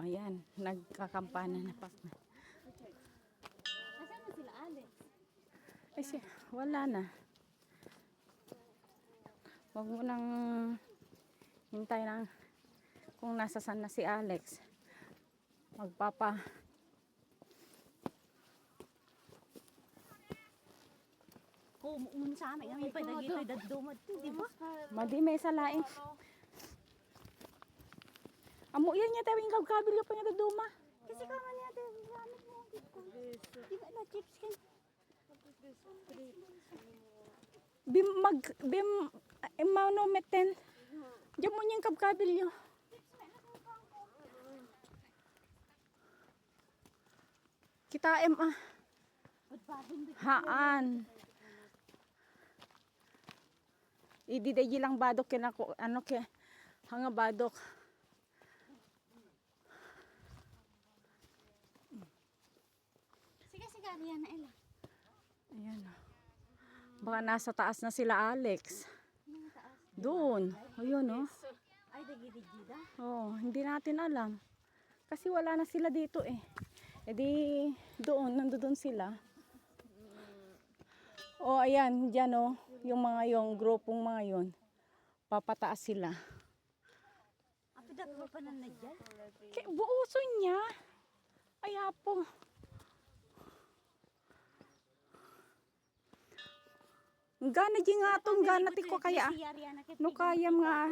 Oh, yan. Nagkakampana na pa. Asan na sila, Alex? Eh, wala na. Huwag mo nang hintay na kung nasasan na si Alex. Kung sa amin, kami pa nagito'y dadumad to, di ba? Madi may sa laing. Amo yan niya tawing kabilyo pa niya duma. Kasi kama niya, gamit mo. Di ba na chips kan? Bim manometen. Diyan mo niyang kabilyo. Kita haan. Idi day lang badok kinako ano ke hanga badok. Sige, Ariana, Ella. Ayan. Baka nasa taas na sila Alex. Doon. Ayun oh. Ay, dagidid-gida. Oh, hindi natin alam. Kasi wala na sila dito eh. E di doon, nandoon sila. Oh, ayan, diyan oh, yung grupong mga yon. Papataas sila. Apidak mo pa na dyan? Buuson niya. Ay, apo. Gana di nga itong gana ti ko kaya. No kaya mga